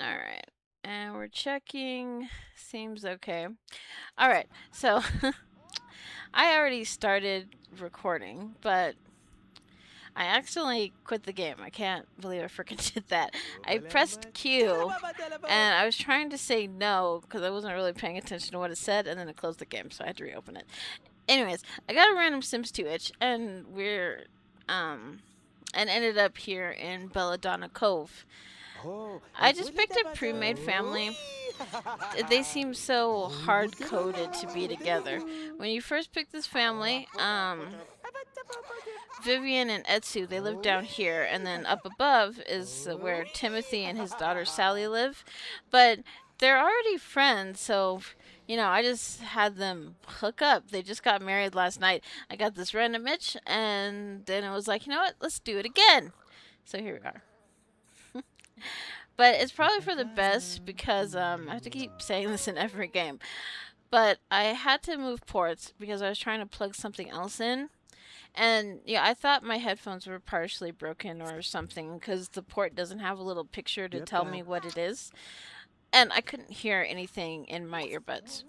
Alright. And we're checking. Seems okay. Alright, so I already started recording, but I accidentally quit the game. I can't believe I freaking did that. I pressed Q, and I was trying to say no because I wasn't really paying attention to what it said, and then it closed the game, so I had to reopen it. Anyways, I got a random Sims 2 itch, and and ended up here in Belladonna Cove. I just picked a pre-made family. They seem so hard-coded to be together. When you first pick this family, Vivian and Etsu, they live down here, and then up above is where Timothy and his daughter Sally live. But they're already friends, so I just had them hook up. They just got married last night. I got this random itch, and then it was like, you know what? Let's do it again. So here we are. But it's probably for the best because I have to keep saying this in every game. But I had to move ports because I was trying to plug something else in. And yeah, I thought my headphones were partially broken or something because the port doesn't have a little picture to tell me what it is. And I couldn't hear anything in my earbuds.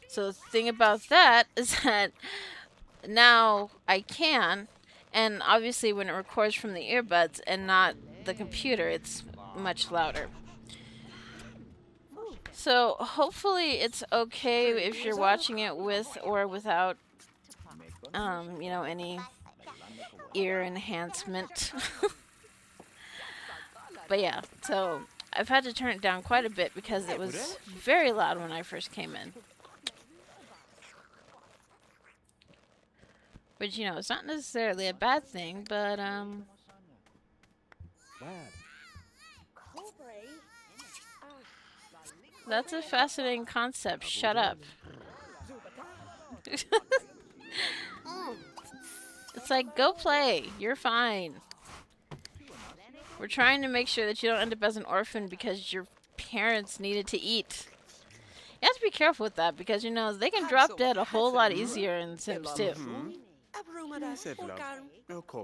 So the thing about that is that now I can, and obviously when it records from the earbuds and not the computer, it's much louder. So hopefully it's okay if you're watching it with or without, any ear enhancement. But yeah, so I've had to turn it down quite a bit because it was very loud when I first came in. Which, it's not necessarily a bad thing, but, that's a fascinating concept. Shut up. It's like, go play. You're fine. We're trying to make sure that you don't end up as an orphan because your parents needed to eat. You have to be careful with that because, they can drop dead a whole lot easier in Sims 2.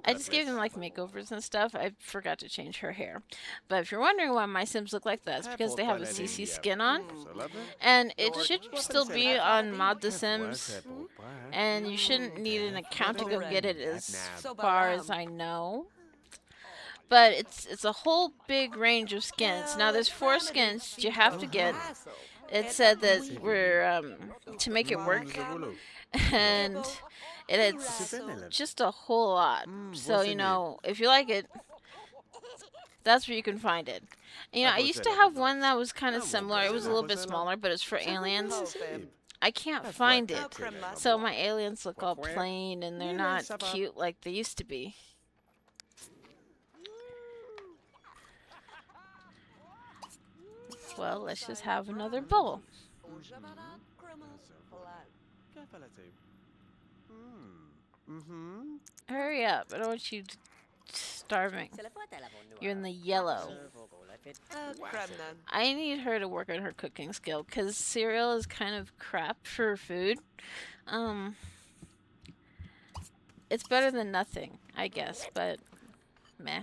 I just gave them like makeovers and stuff. I forgot to change her hair. But if you're wondering why my Sims look like that, it's because they have a CC skin on. And it should still be on Mod The Sims. And you shouldn't need an account to go get it as far as I know. But it's a whole big range of skins. Now there's 4 skins you have to get. It said that we're to make it work, and it's just a whole lot. So if you like it, that's where you can find it. I used to have one that was kind of similar. It was a little bit smaller, but it's for aliens. I can't find it, so my aliens look all plain and they're not cute like they used to be. Well, let's just have another bowl. Hurry up. I don't want you starving. You're in the yellow. I need her to work on her cooking skill because cereal is kind of crap for food. It's better than nothing, I guess, but meh.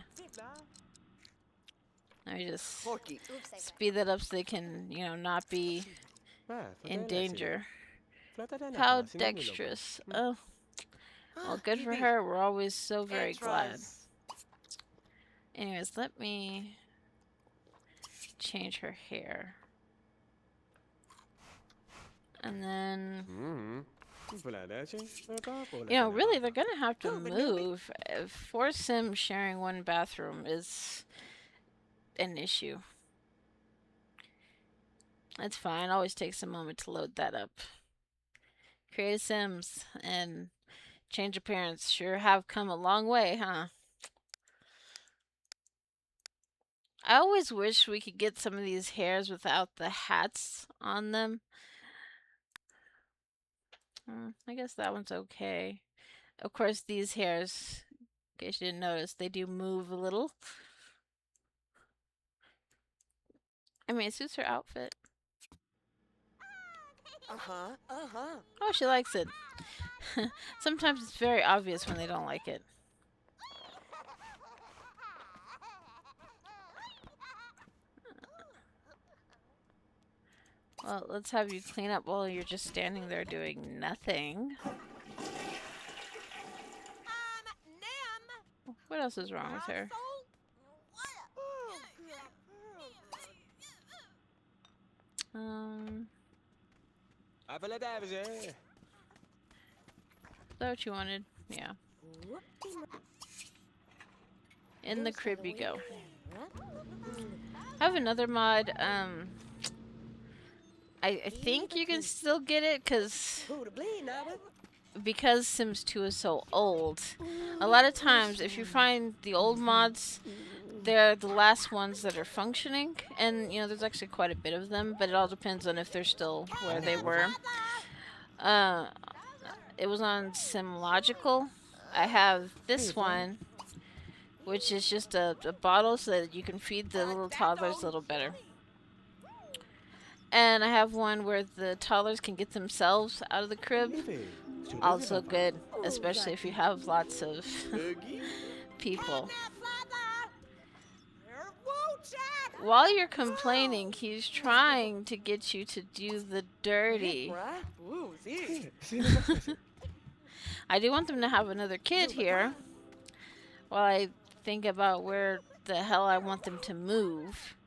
Let me just speed that up so they can, not be in danger. How dexterous. Oh. Well, good for her. We're always so very glad. Anyways, let me change her hair. And then... really, they're gonna have to move. 4 Sims sharing one bathroom is an issue. That's fine. It always takes a moment to load that up. Create Sims and change appearance sure have come a long way, huh? I always wish we could get some of these hairs without the hats on them. I guess that one's okay. Of course, these hairs, in case you didn't notice, they do move a little. I mean, it suits her outfit. Oh, she likes it. Sometimes it's very obvious when they don't like it. Well, let's have you clean up while you're just standing there doing nothing. What else is wrong with her? Is that what you wanted? Yeah. In the crib you go. I have another mod. I think you can still get it because Sims 2 is so old. A lot of times, if you find the old mods, they're the last ones that are functioning, and you know there's actually quite a bit of them. But it all depends on if they're still where they were. It was on SimLogical. I have this one, which is just a bottle so that you can feed the little toddlers a little better. And I have one where the toddlers can get themselves out of the crib. Also good, especially if you have lots of people. While you're complaining, he's trying to get you to do the dirty. I do want them to have another kid here while I think about where the hell I want them to move.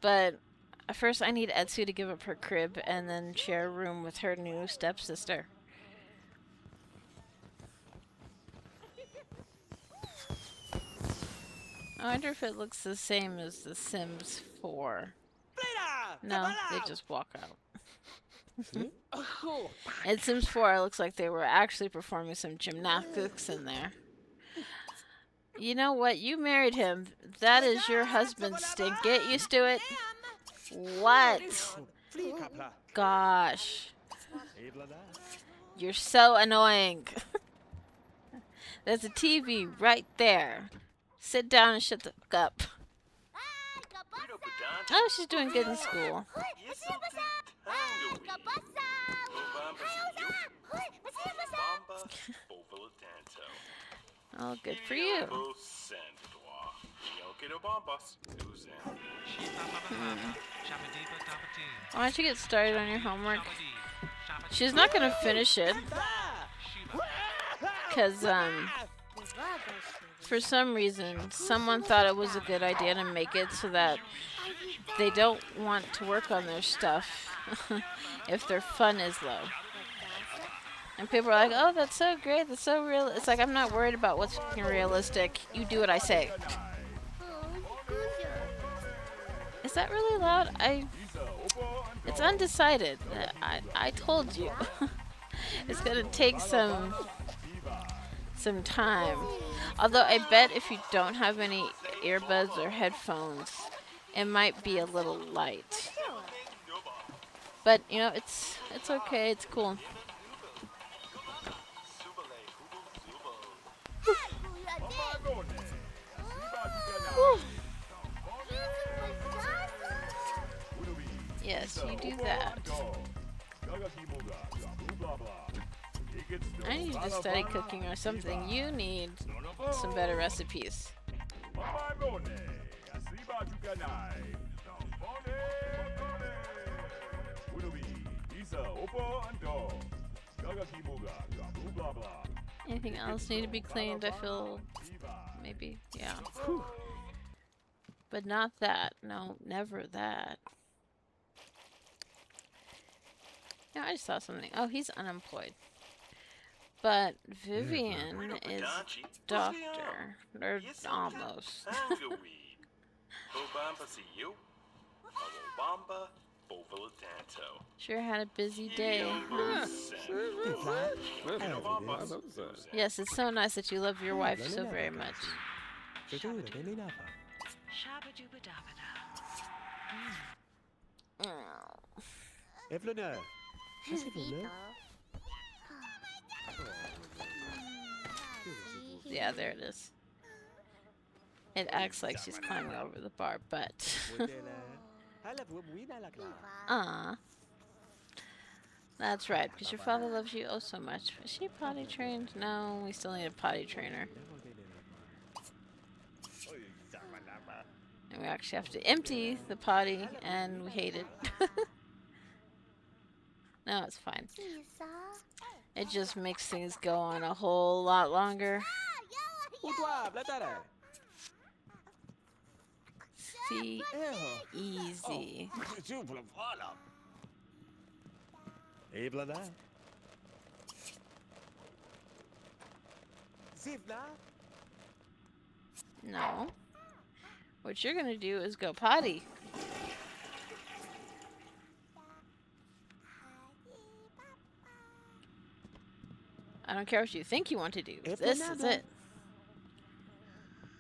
But first I need Etsu to give up her crib and then share a room with her new stepsister. I wonder if it looks the same as The Sims 4. No, they just walk out. In Sims 4, it looks like they were actually performing some gymnastics in there. You know what? You married him. That is your husband's stink. Get used to it. What? Gosh. You're so annoying. There's a TV right there. Sit down and shut the fuck up. Oh, she's doing good in school. Oh, good for you. Why don't you get started on your homework? She's not gonna finish it. Because, for some reason, someone thought it was a good idea to make it so that they don't want to work on their stuff if their fun is low. And people are like, oh, that's so great, that's so real. It's like, I'm not worried about what's fucking realistic. You do what I say. Is that really loud? It's undecided. I told you. It's gonna take some time. Although I bet if you don't have any earbuds or headphones, it might be a little light. But you know, it's okay. It's cool. Yes, you do that. I need you to study cooking or something. You need some better recipes. Anything else need to be cleaned? I feel maybe, yeah. But not that. No, never that. Yeah, I just saw something. Oh, he's unemployed. But Vivian is doctor. Or almost. Sure had a busy day. Huh? Yes, it's so nice that you love your wife so very much. Yeah, there it is. It acts like she's climbing over the bar, but... That's right, because your father loves you oh so much. Is she potty trained? No, we still need a potty trainer. And we actually have to empty the potty, and we hate it. No, it's fine. It just makes things go on a whole lot longer. See? Easy. No. What you're gonna do is go potty. I don't care what you think you want to do. This is it.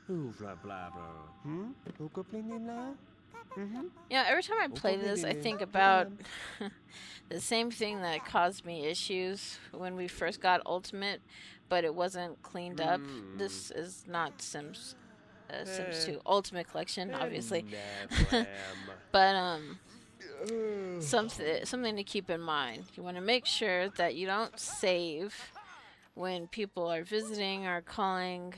You know, every time I play this, I think about the same thing that caused me issues when we first got Ultimate, but it wasn't cleaned up. This is not Sims 2 Ultimate Collection, obviously. But something to keep in mind. You want to make sure that you don't save when people are visiting or calling,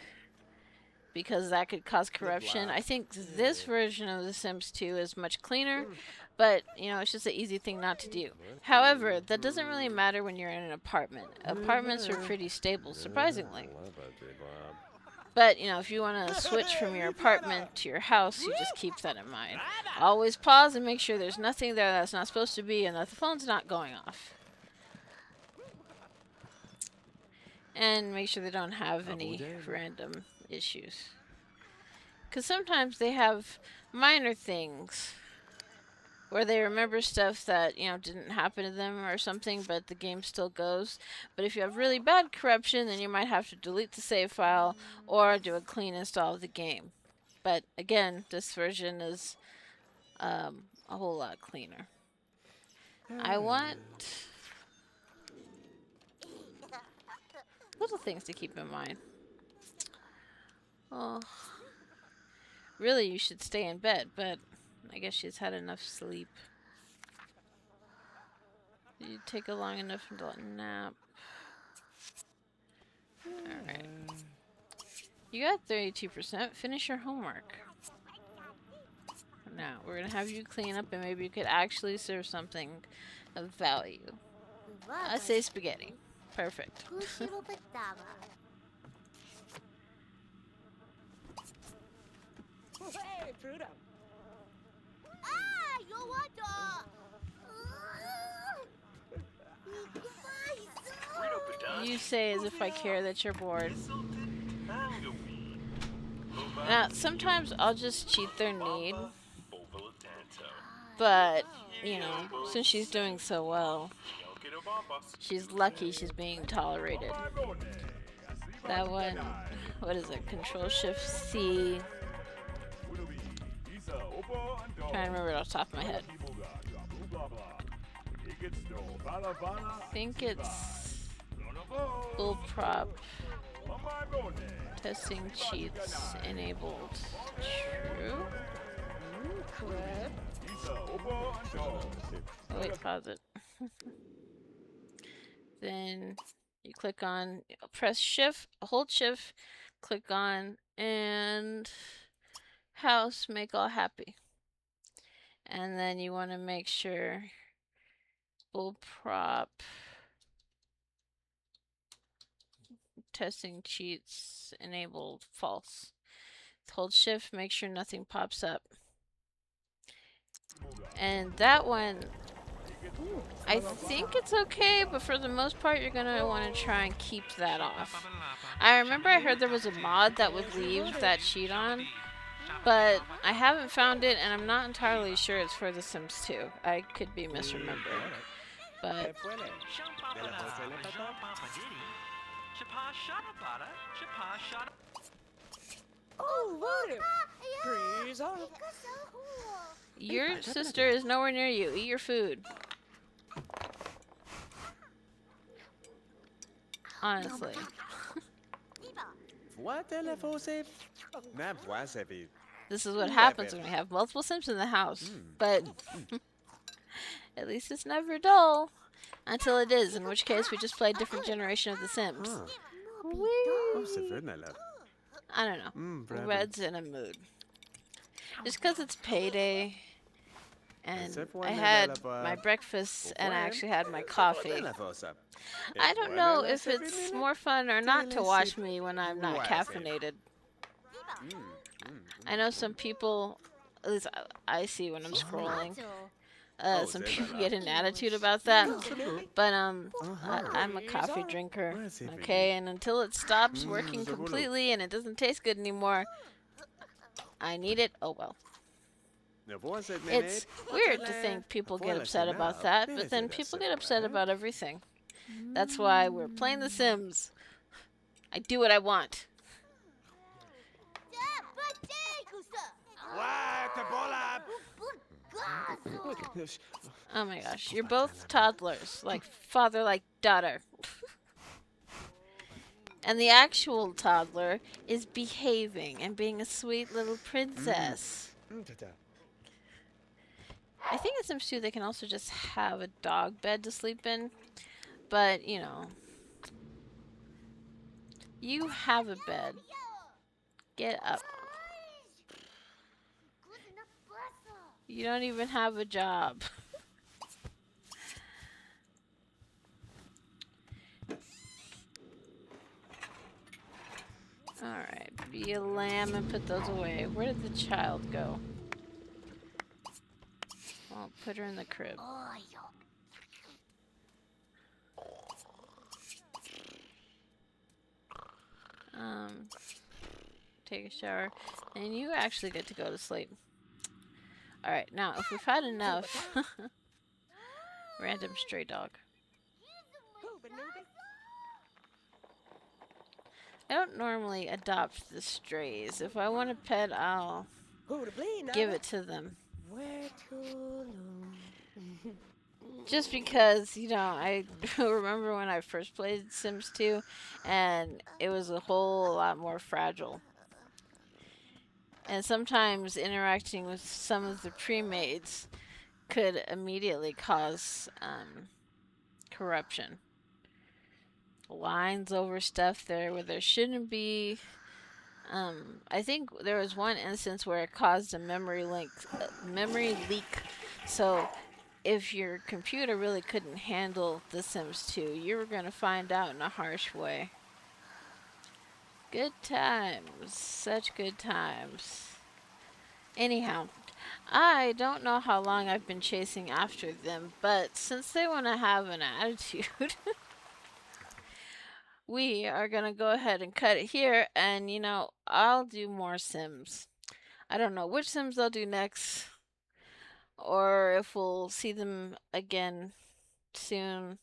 because that could cause corruption. I think this version of The Sims 2 is much cleaner, but, you know, it's just an easy thing not to do. However, that doesn't really matter when you're in an apartment. Apartments are pretty stable, surprisingly. But, you know, if you want to switch from your apartment to your house, you just keep that in mind. Always pause and make sure there's nothing there that's not supposed to be and that the phone's not going off. And make sure they don't have any random issues. Because sometimes they have minor things where they remember stuff that, you know, didn't happen to them or something, but the game still goes. But if you have really bad corruption, then you might have to delete the save file or do a clean install of the game. But again, this version is a whole lot cleaner. I want little things to keep in mind. Well, really, you should stay in bed, but I guess she's had enough sleep. Did you take a long enough nap? Alright. You got 32%. Finish your homework. Now, we're going to have you clean up and maybe you could actually serve something of value. I say spaghetti. Perfect. You say as if I care that you're bored. Now, sometimes I'll just cheat their need. But, you know, since she's doing so well, she's lucky she's being tolerated. That one, what is it? Control-Shift-C. Trying to remember it off the top of my head. I think it's full prop. Testing cheats enabled. True? Correct. Oh, wait, pause it. Then you click on, press shift, hold shift, click on, and house, make all happy. And then you want to make sure full prop, testing cheats enabled, false. Hold shift, make sure nothing pops up. And that one, I think it's okay, but for the most part, you're gonna want to try and keep that off. I remember I heard there was a mod that would leave that cheat on, but I haven't found it, and I'm not entirely sure it's for The Sims 2. I could be misremembering. But your sister is nowhere near you. Eat your food. Honestly. This is what happens when we have multiple Sims in the house. But at least it's never dull. Until it is, in which case we just play a different generation of The Sims. I don't know. Red's in a mood. Just because it's payday And I had my breakfast and I actually had my coffee. I don't know if it's more fun or not to watch me when I'm not caffeinated. I know some people, at least I see when I'm scrolling, some people get an attitude about that. But I'm a coffee drinker, okay? And until it stops working completely and it doesn't taste good anymore, I need it. Oh well. It's weird to think people get upset about that, but then people get upset about everything. That's why we're playing The Sims. I do what I want. Oh my gosh, you're both toddlers, like father, like daughter. And the actual toddler is behaving and being a sweet little princess. I think in Sims 2 they can also just have a dog bed to sleep in. But, you know, you have a bed. Get up. You don't even have a job. Alright, be a lamb and put those away. Where did the child go? Well, put her in the crib. Take a shower. And you actually get to go to sleep. Alright, now, if we've had enough... Random stray dog. I don't normally adopt the strays. If I want a pet, I'll give it to them. Just because, you know, I remember when I first played Sims 2, and it was a whole lot more fragile. And sometimes interacting with some of the pre-mades could immediately cause corruption. Lines over stuff there where there shouldn't be. I think there was one instance where it caused a memory leak. So if your computer really couldn't handle The Sims 2, you were going to find out in a harsh way. Good times. Such good times. Anyhow, I don't know how long I've been chasing after them, but since they want to have an attitude, we are going to go ahead and cut it here, and, you know, I'll do more Sims. I don't know which Sims I'll do next, or if we'll see them again soon.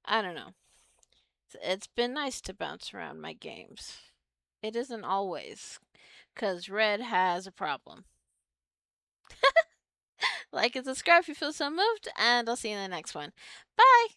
I don't know. It's been nice to bounce around my games. It isn't always, because Red has a problem. Like and subscribe if you feel so moved, and I'll see you in the next one. Bye!